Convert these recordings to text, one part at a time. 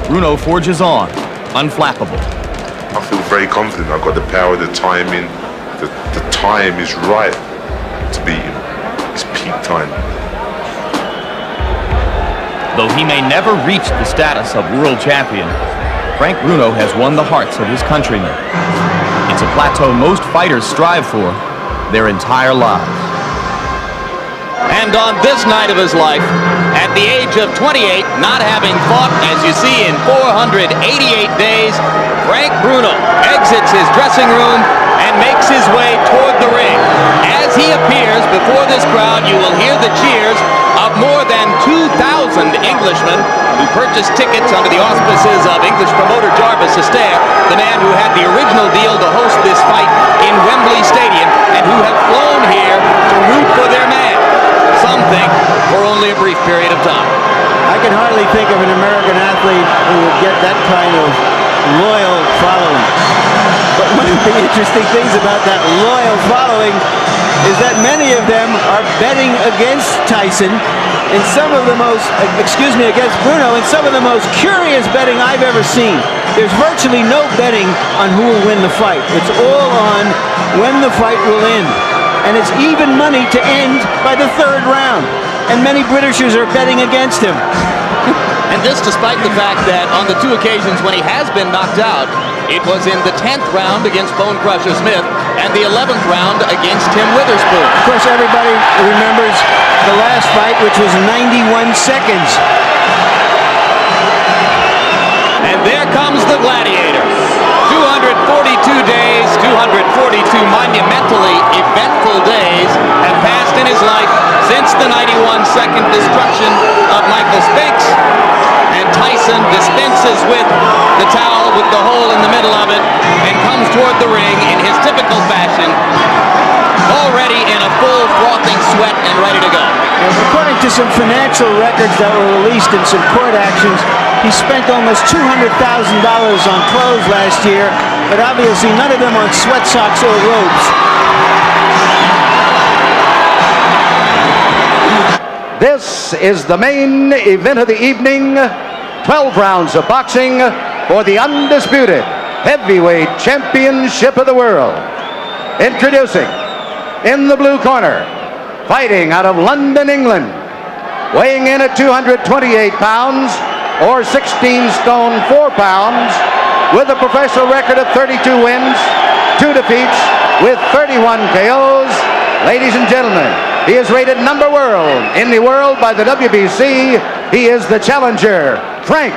Bruno forges on, unflappable. I feel very confident. I've got the power, the timing. The time is right to beat him. It's peak time. Though he may never reach the status of world champion, Frank Bruno has won the hearts of his countrymen. It's a plateau most fighters strive for their entire lives. And on this night of his life, at the age of 28, not having fought, as you see, in 488 days, Frank Bruno exits his dressing room and makes his way toward the ring. As he appears before this crowd, you will hear the cheers of more than 2,000 Englishmen who purchased tickets under the auspices of English promoter Jarvis Astaire, the man who had the original deal to host this fight in Wembley Stadium, and who have flown here to root for their man. Some think for only a brief period of time. I can hardly think of an American athlete who would get that kind of loyal following. But one of the interesting things about that loyal following is that many of them are betting against Tyson in some of the most, against Bruno, in some of the most curious betting I've ever seen. There's virtually no betting on who will win the fight. It's all on when the fight will end. And it's even money to end by the third round. And many Britishers are betting against him. And this despite the fact that on the two occasions when he has been knocked out, it was in the 10th round against Bone Crusher Smith and the 11th round against Tim Witherspoon. Of course, everybody remembers the last fight, which was 91 seconds. And there comes the Gladiator. 242 days, 242 monumentally eventful days have passed in his life since the 91-second destruction of Michael Spinks. And Tyson dispenses with the towel with the hole in the middle of it and comes toward the ring in his typical fashion, already in a full frothing sweat and ready to go. According to some financial records that were released in some court actions, he spent almost $200,000 on clothes last year, but obviously none of them on sweat socks or robes. This is the main event of the evening. 12 rounds of boxing for the undisputed heavyweight championship of the world. Introducing, in the blue corner, fighting out of London, England, weighing in at 228 pounds, or 16 stone 4 pounds, with a professional record of 32 wins, 2 defeats, with 31 KOs. Ladies and gentlemen, he is rated number world in the world by the WBC. He is the challenger, Frank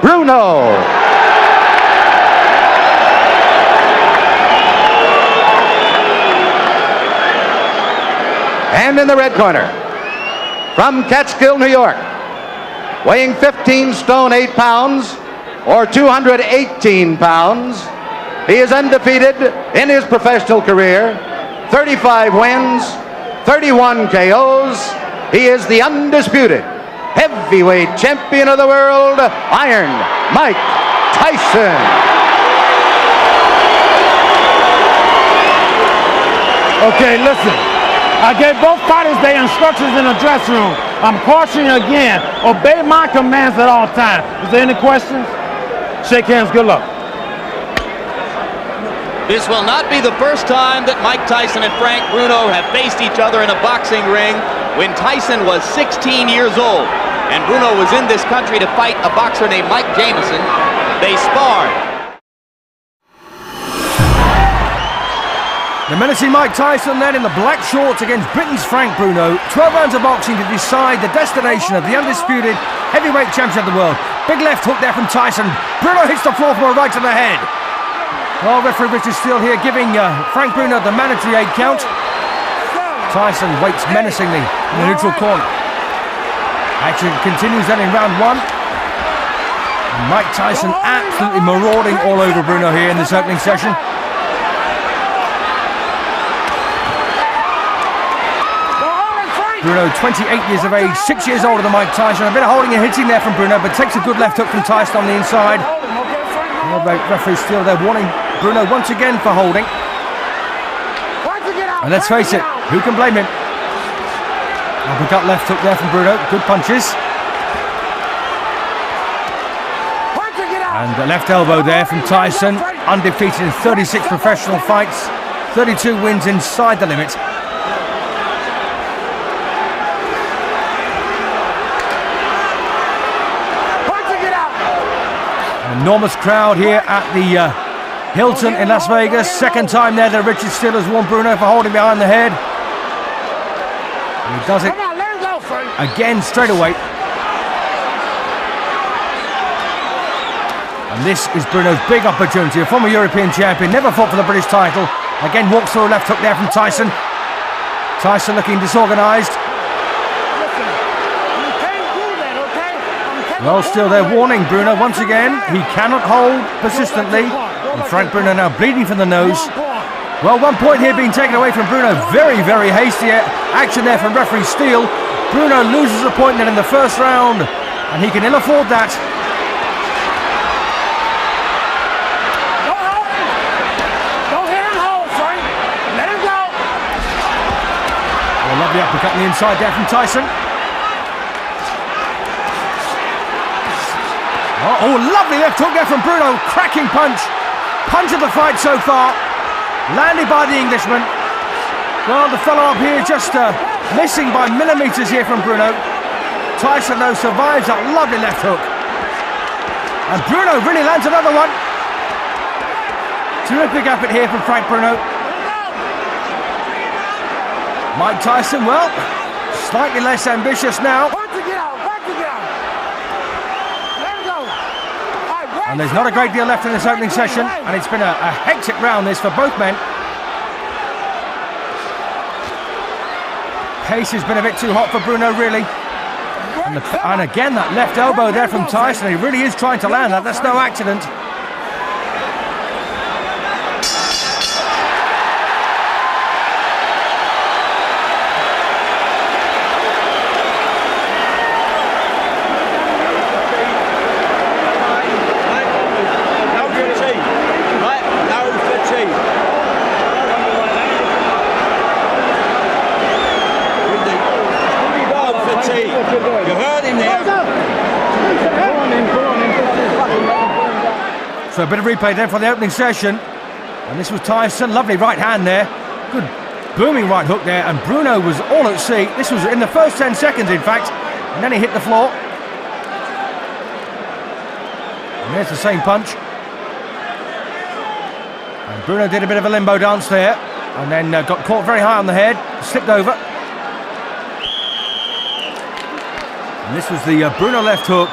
Bruno. And in the red corner, from Catskill, New York, weighing 15 stone 8 pounds, or 218 pounds, he is undefeated in his professional career, 35 wins, 31 KOs. He is the undisputed heavyweight champion of the world, Iron Mike Tyson. Okay, listen. I gave both fighters their instructions in the dressing room. I'm cautioning you again, obey my commands at all times. Is there any questions? Shake hands, good luck. This will not be the first time that Mike Tyson and Frank Bruno have faced each other in a boxing ring. When Tyson was 16 years old and Bruno was in this country to fight a boxer named Mike Jamison, they sparred. The menacing Mike Tyson then in the black shorts against Britain's Frank Bruno. 12 rounds of boxing to decide the destination of the undisputed heavyweight champion of the world. Big left hook there from Tyson. Bruno hits the floor from a right to the head. Well, referee Richard Steele here giving Frank Bruno the mandatory 8 count. Tyson waits menacingly in the neutral corner. Action continues then in round 1. And Mike Tyson absolutely marauding all over Bruno here in this opening session. Bruno, 28 years of age, 6 years older than Mike Tyson. A bit of holding and hitting there from Bruno, but takes a good left hook from Tyson on the inside. Well, referee Steele there warning Bruno once again for holding. And let's face it, who can blame him? Uppercut left hook there from Bruno, good punches. And the left elbow there from Tyson, undefeated in 36 professional fights, 32 wins inside the limit. An enormous crowd here at the Hilton in Las Vegas. Second time there that Richard Steele has warned Bruno for holding behind the head. And he does it again straight away. And this is Bruno's big opportunity. A former European champion, never fought for the British title. Again walks through a left hook there from Tyson. Tyson looking disorganised. Well, still they're warning Bruno once again. He cannot hold persistently. And Frank Bruno now bleeding from the nose. Well, 1 point here being taken away from Bruno. Very, very hasty action there from referee Steele. Bruno loses a point then in the first round, and he can ill afford that. Don't hit him home, Frank. Let him go. Well, lovely uppercut on the inside there from Tyson. Oh, lovely left hook there from Bruno. Cracking punch. Punch of the fight so far. Landed by the Englishman. Well, the fellow up here just missing by millimetres here from Bruno. Tyson, though, survives that lovely left hook. And Bruno really lands another one. Terrific effort here from Frank Bruno. Mike Tyson, well, slightly less ambitious now. And there's not a great deal left in this opening session, and it's been a hectic round this for both men. Pace has been a bit too hot for Bruno, really. And again, that left elbow there from Tyson. He really is trying to land that. That's no accident. So a bit of replay there for the opening session. And this was Tyson. Lovely right hand there. Good booming right hook there. And Bruno was all at sea. This was in the first 10 seconds, in fact. And then he hit the floor. And there's the same punch. And Bruno did a bit of a limbo dance there. And then got caught very high on the head. Slipped over. And this was the Bruno left hook.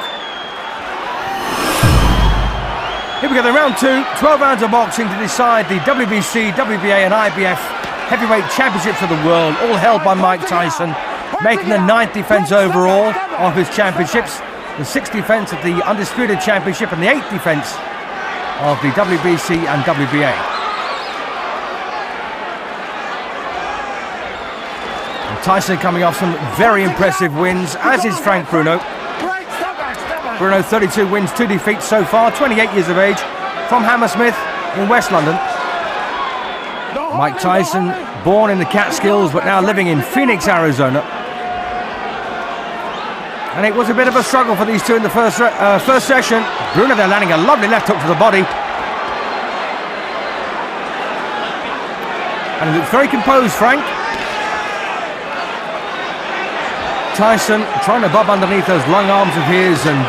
Here we go, the round two, 12 rounds of boxing to decide the WBC, WBA and IBF heavyweight championships of the world, all held by Mike Tyson, making the 9th defence overall of his championships, the 6th defence of the Undisputed Championship and the 8th defence of the WBC and WBA. And Tyson coming off some very impressive wins, as is Frank Bruno. Bruno, 32 wins, 2 defeats so far, 28 years of age, from Hammersmith in West London. Mike Tyson, born in the Catskills, but now living in Phoenix, Arizona. And it was a bit of a struggle for these two in the first session. Bruno there landing a lovely left hook to the body. And he looks very composed, Frank. Tyson trying to bob underneath those long arms of his and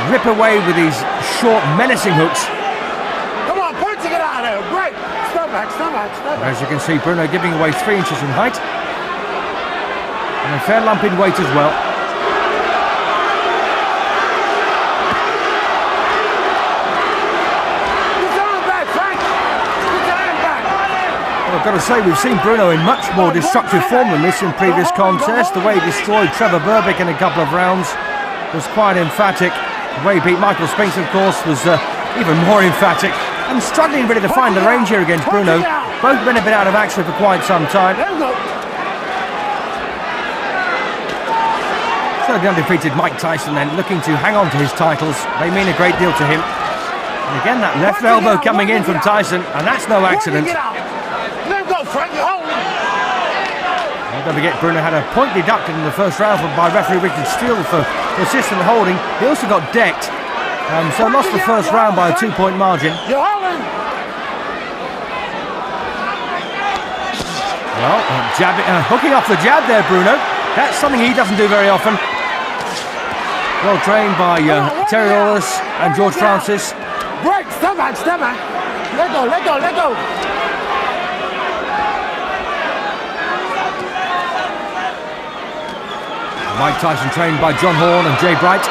rip away with these short, menacing hooks. Come on, punch it out of there. Great. Step back, step back, step back. As you can see, Bruno giving away 3 inches in height. And a fair lump in weight as well. I've got to say, we've seen Bruno in much more destructive form than this in previous contests. The way he destroyed Trevor Berbick in a couple of rounds was quite emphatic. The way he beat Michael Spinks, of course, was even more emphatic. And struggling really to find the range here against Bruno. Both men have been out of action for quite some time. So the undefeated Mike Tyson then looking to hang on to his titles. They mean a great deal to him. And again, that left elbow coming in from Tyson, and that's no accident. Don't forget, Bruno had a point deducted in the first round by referee Richard Steele for persistent holding. He also got decked So lost the first round by a 2-point margin. Well, hooking off the jab there, Bruno. That's something he doesn't do very often. Well trained by Terry Orlis and George Francis. Break, step back. Let go. Mike Tyson trained by John Horn and Jay Bright.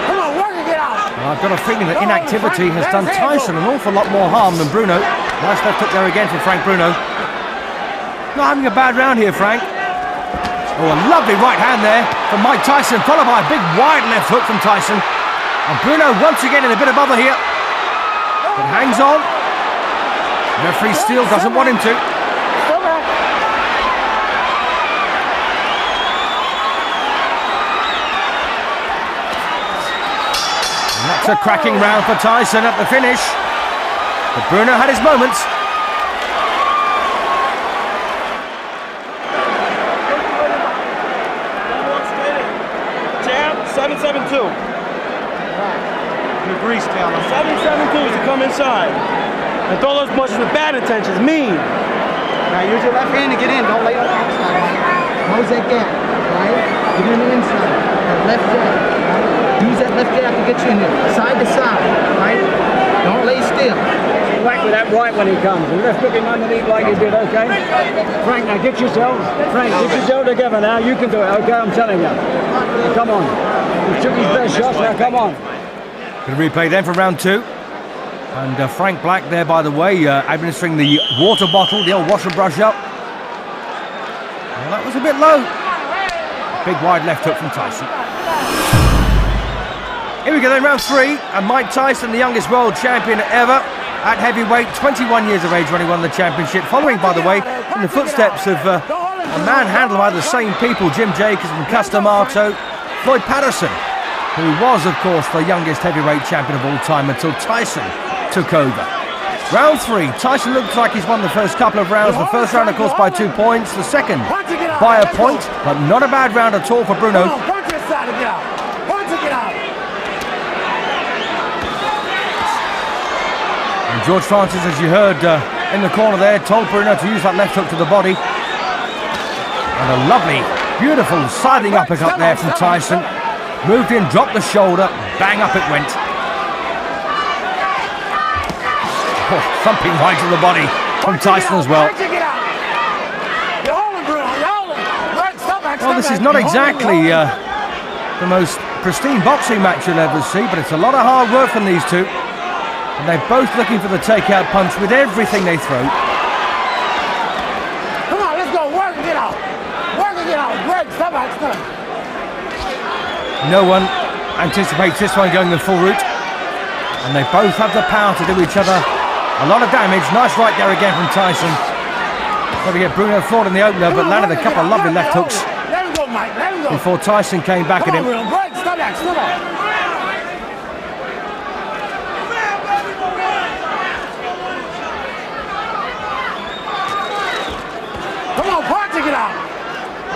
Come on, work it out. Well, I've got a feeling that inactivity has done Tyson an awful lot more harm than Bruno. Nice left hook there again for Frank Bruno. Not having a bad round here, Frank. Oh, a lovely right hand there from Mike Tyson, followed by a big wide left hook from Tyson. And Bruno once again in a bit of bother here. But hangs on. Referee still doesn't want him to. And that's a cracking round for Tyson at the finish. But Bruno had his moments. Jab, 7-7-2. The grease down. 7-7-2 is to come inside. And throw those punches with bad intentions, mean. Now use your left hand to get in. Don't lay on the outside. Close that gap, right? Get in the inside. That left jab, right? Use that left jab to get you in there. Side to side, right? Don't lay still. Whack with that right when he comes. And left hooking underneath like you did, okay? Frank, now get yourself. Frank, get yourself together now. You can do it, okay? I'm telling you. Come on. He took his best shots, now come on. Good replay then for round two. And Frank Black there, by the way, administering the water bottle, the old wash and brush up. Well, that was a bit low. Big wide left hook from Tyson. Here we go then, round three. And Mike Tyson, the youngest world champion ever at heavyweight, 21 years of age when he won the championship. Following, by the way, in the footsteps of a man handled by the same people, Jim Jacobs and Cus D'Amato, Floyd Patterson, who was, of course, the youngest heavyweight champion of all time until Tyson took over. Round three, Tyson looks like he's won the first couple of rounds. The first round, of course, by 2 points. The second by a point, but not a bad round at all for Bruno. And George Francis, as you heard in the corner there, told Bruno to use that left hook to the body. And a lovely, beautiful sliding uppercut there from Tyson. Moved in, dropped the shoulder, bang up it went. Oh, thumping right to the body from Tyson as well. Well, this is not exactly the most pristine boxing match you'll ever see, but it's a lot of hard work from these two. And they're both looking for the takeout punch with everything they throw. Come on, let's go. Work it out. Greg, stop back. No one anticipates this one going the full route. And they both have the power to do each other a lot of damage. Nice right there again from Tyson. Got to get Bruno floored in the opener, but landed a couple of lovely left hooks before Tyson came back at him. Come on, punch it out.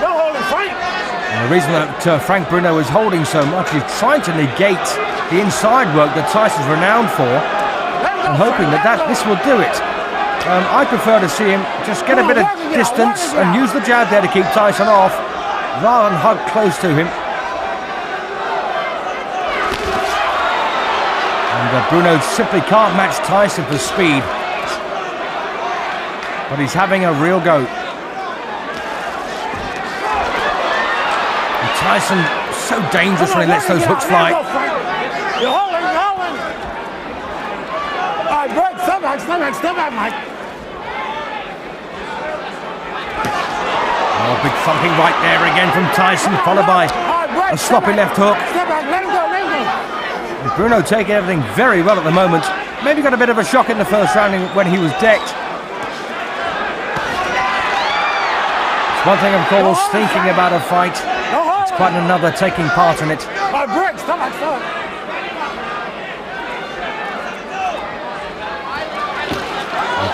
Don't hold it, Frank. And the reason that Frank Bruno is holding so much is trying to negate the inside work that Tyson's renowned for, and hoping that this will do it. I prefer to see him just get a bit of distance and use the jab there to keep Tyson off, rather than hug close to him. And Bruno simply can't match Tyson for speed, but he's having a real go. And Tyson so dangerous when he lets those hooks fly. You're holding. All right, break, step back, Mike. Oh, big thumping right there again from Tyson, followed by a sloppy left hook. Step back, let him go. Bruno taking everything very well at the moment. Maybe got a bit of a shock in the first round when he was decked. It's one thing, of course, thinking about a fight. It's quite another taking part in it. All right, break, step back.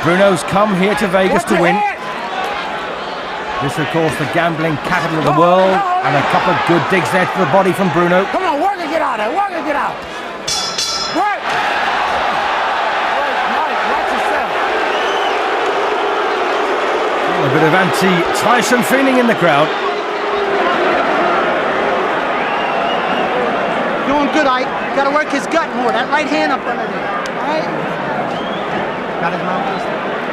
Bruno's come here to Vegas to win. This, of course, the gambling capital of the world, and a couple of good digs there to the body from Bruno. Come on, work it out there. Work and get out. Work. Mike, watch yourself. A bit of anti-Tyson feeling in the crowd. Doing good, Ike. Got to work his gut more. That right hand up under there. All right? Got his mouth.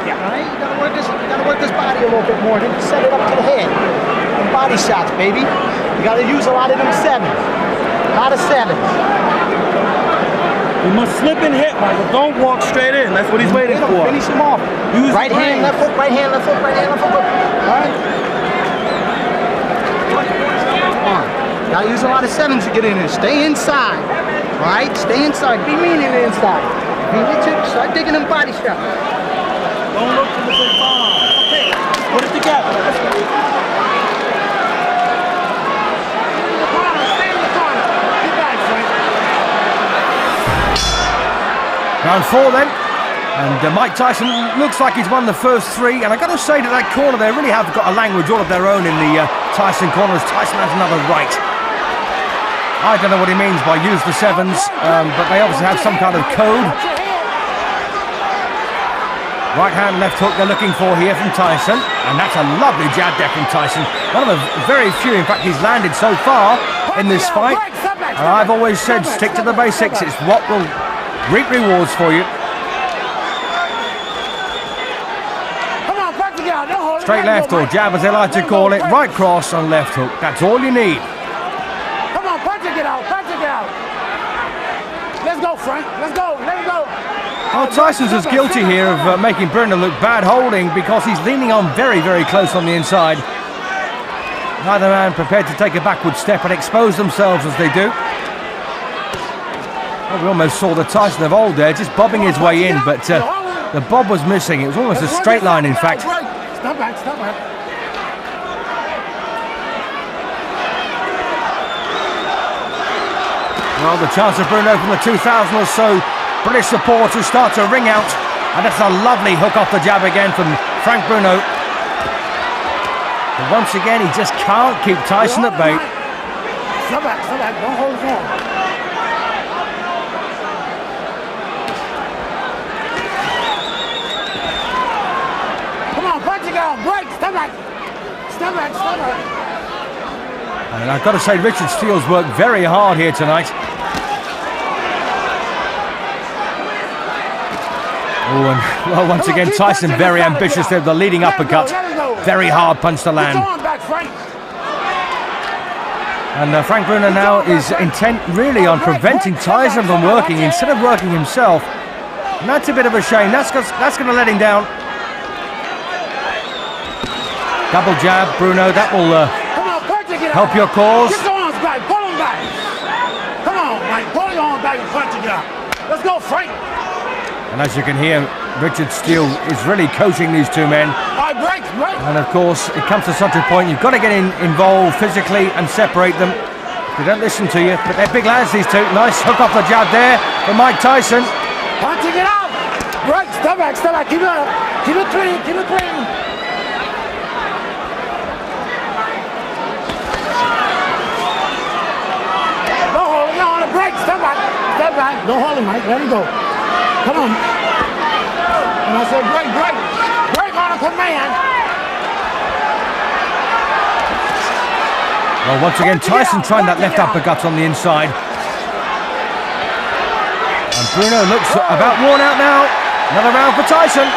Yeah. All right? You got to work his body a little bit more. Then set it up to the head. And body shots, baby. You got to use a lot of them sevens. A lot of sevens. You must slip and hit, Michael. Don't walk straight in. That's what he's waiting for. Finish him off. Use right hand, left hook, right hand, left hook, right hand, left hook. All right? Come on. Gotta use a lot of sevens to get in there. Stay inside. All right? Stay inside. Be mean in the inside. Be Richard. Start digging them body shots. Don't look for the big bomb. Okay, put it together. Let's go. Stay in the corner. Get back, Frank. Round 4 then. And Mike Tyson looks like he's won the first 3. And I got to say that that corner, they really have got a language all of their own in the Tyson corners. Tyson has another right. I don't know what he means by use the sevens, but they obviously have some kind of code. Right hand, left hook they're looking for here from Tyson. And that's a lovely jab there from Tyson. One of the very few, in fact, he's landed so far in this fight. And I've always said, stick to the basics. It's what will reap rewards for you. Straight left or jab, as they like to call it. Right cross and left hook. That's all you need. Come on, punch it, get out, punch it, get out. Let's go, Frank. Let's go, let's go. Well, Tyson's as guilty here of making Bruno look bad holding because he's leaning on very, very close on the inside. Neither man prepared to take a backward step and expose themselves as they do. Well, we almost saw the Tyson of old there, just bobbing his way in, but the bob was missing. It was almost a straight line, in fact. Stop back, stop back. Well, the chance of Bruno from the 2000 or so British supporters start to ring out, and that's a lovely hook off the jab again from Frank Bruno. But once again, he just can't keep Tyson at bay. Stop back, don't hold his hand. Come on, punch it out, break, stop back. Stop back, stop back. And I've got to say, Richard Steele's worked very hard here tonight. Oh, and well, once again, Tyson very ambitious there with the leading uppercut. Very hard punch to land. And Frank Bruno now is intent really on preventing Tyson from working instead of working himself. And that's a bit of a shame. That's going to let him down. Double jab, Bruno. That will help your cause. Get your arms back, pull them back. Come on, Mike, pull your arms back and punch it out. Let's go, Frank. And as you can hear, Richard Steele is really coaching these two men. Break. And of course, it comes to such a point, you've got to get involved physically and separate them. They don't listen to you, but they're big lads, these two. Nice hook off the jab there from Mike Tyson. Punching it out. Break, step back. Keep it up. Keep it clean. Don't hold him on a break. Step back. Don't hold him, Mike. Let him go. Come on. And I said, break. Break on a command. Well, once again, Tyson trying that left uppercut on the inside. And Bruno looks about worn out now. Another round for Tyson.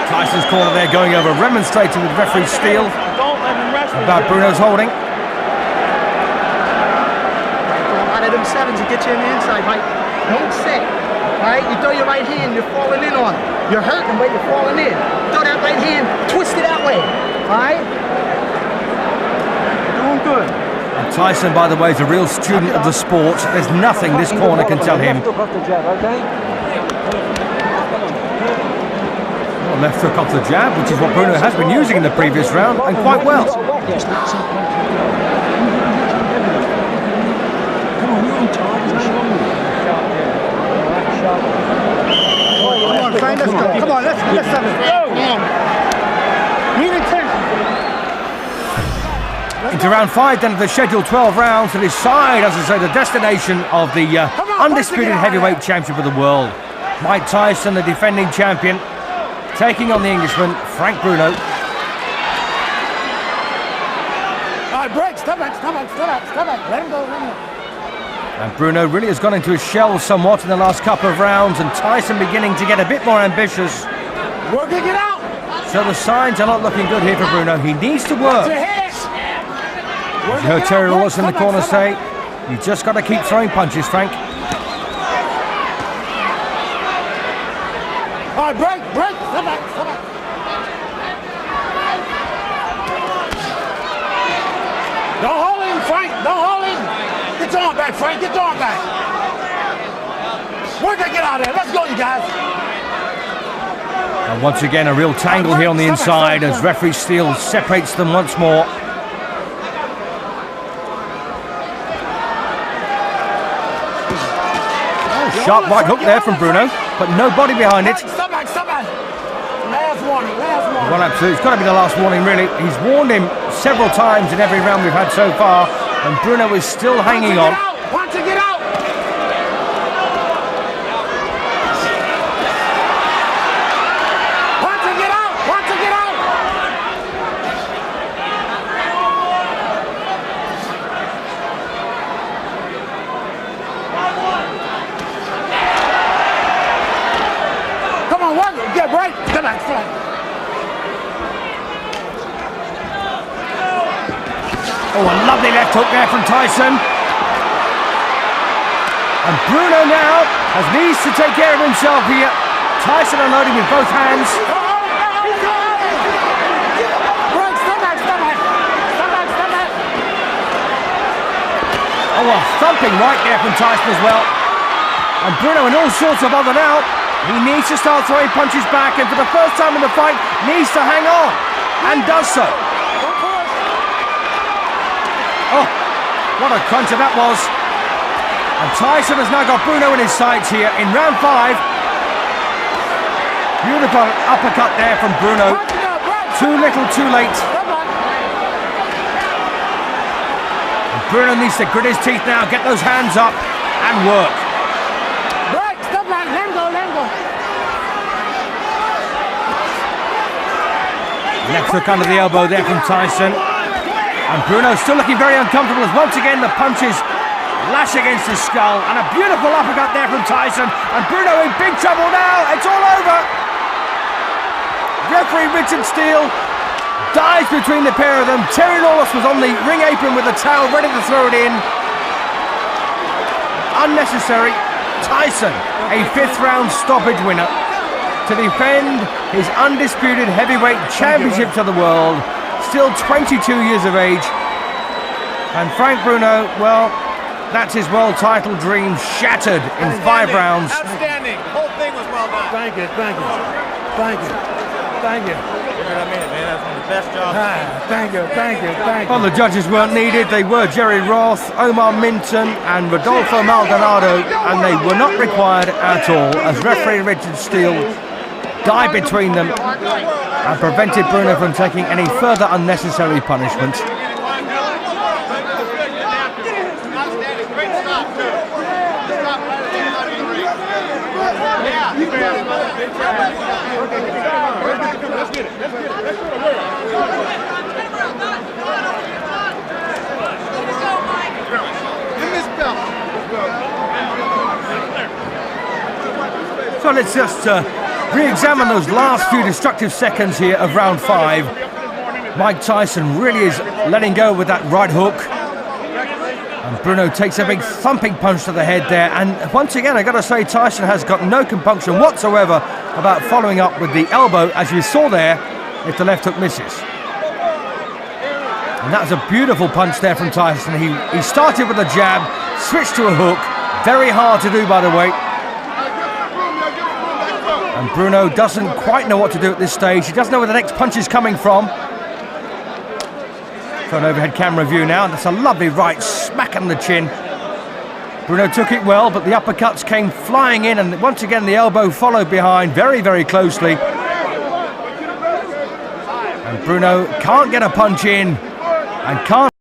Tyson's corner there going over, remonstrating with referee Steele about Bruno's holding. Out of them sevens to get you in the inside, Mike. Don't sit. All right, you throw your right hand, you're falling in on it. You're hurting, but you're falling in. Throw that right hand, twist it that way. All right? Doing good. And Tyson, by the way, is a real student of the sport. There's nothing this corner can tell him. Well, left hook off the jab, which is what Bruno has been using in the previous round, and quite well. Let's go. Come on, let's go. Mean attention. Into round 5 then of the scheduled 12 rounds to decide, as I say, the destination of the undisputed heavyweight championship of the world. Mike Tyson, the defending champion, taking on the Englishman, Frank Bruno. All right, break. Step back. Let him go. And Bruno really has gone into his shell somewhat in the last couple of rounds, and Tyson beginning to get a bit more ambitious. Working it out. So the signs are not looking good here for Bruno. He needs to work. As you heard Terry Lawless in the corner say, you just got to keep throwing punches, Frank. All right, break. Step back. Don't hold him, Frank. Don't hold him. Get your arm back, Frank. Get your arm back. Work that, get out of there. Let's go, you guys. And once again, a real tangle here on the inside as referee Steele separates them once more. Sharp right hook there from Bruno, but no body behind it. Stop back. Last warning. Well, absolutely. It's got to be the last warning, really. He's warned him several times in every round we've had so far, and Bruno is still hanging on. Want to get out. Get right. Step back. Oh, a lovely left hook there from Tyson. And Bruno now needs to take care of himself here. Tyson unloading with both hands. Oh, a thumping right there from Tyson as well. And Bruno in all sorts of other now. He needs to start throwing punches back, and for the first time in the fight, needs to hang on, and does so. Oh, what a cruncher that was. And Tyson has now got Bruno in his sights here in round 5. Beautiful uppercut there from Bruno. Too little, too late. And Bruno needs to grit his teeth now, get those hands up, and work. Left hook under the elbow there from Tyson. And Bruno still looking very uncomfortable as once again the punches lash against his skull. And a beautiful uppercut there from Tyson. And Bruno in big trouble now. It's all over. Referee Richard Steele dives between the pair of them. Terry Lawless was on the ring apron with a towel ready to throw it in. Unnecessary. Tyson, a 5th round stoppage winner, to defend his undisputed heavyweight championship to the world, still 22 years of age. And Frank Bruno, well, that's his world title dream shattered in 5 rounds. Outstanding. The whole thing was well done. Thank you. I mean, man, that's one of the best jobs. Thank you. Well, the judges weren't needed. They were Jerry Roth, Omar Minton and Rodolfo Maldonado, and they were not required at all, as referee Richard Steele dived between them and prevented Bruno from taking any further unnecessary punishment. So let's just re-examine those last few destructive seconds here of round 5. Mike Tyson really is letting go with that right hook. And Bruno takes a big thumping punch to the head there. And once again, I got to say, Tyson has got no compunction whatsoever about following up with the elbow, as you saw there, if the left hook misses. And that was a beautiful punch there from Tyson. He started with a jab, switched to a hook. Very hard to do, by the way. And Bruno doesn't quite know what to do at this stage. He doesn't know where the next punch is coming from. So an overhead camera view now, and that's a lovely right smack on the chin. Bruno took it well, but the uppercuts came flying in, and once again the elbow followed behind very, very closely. And Bruno can't get a punch in, and can't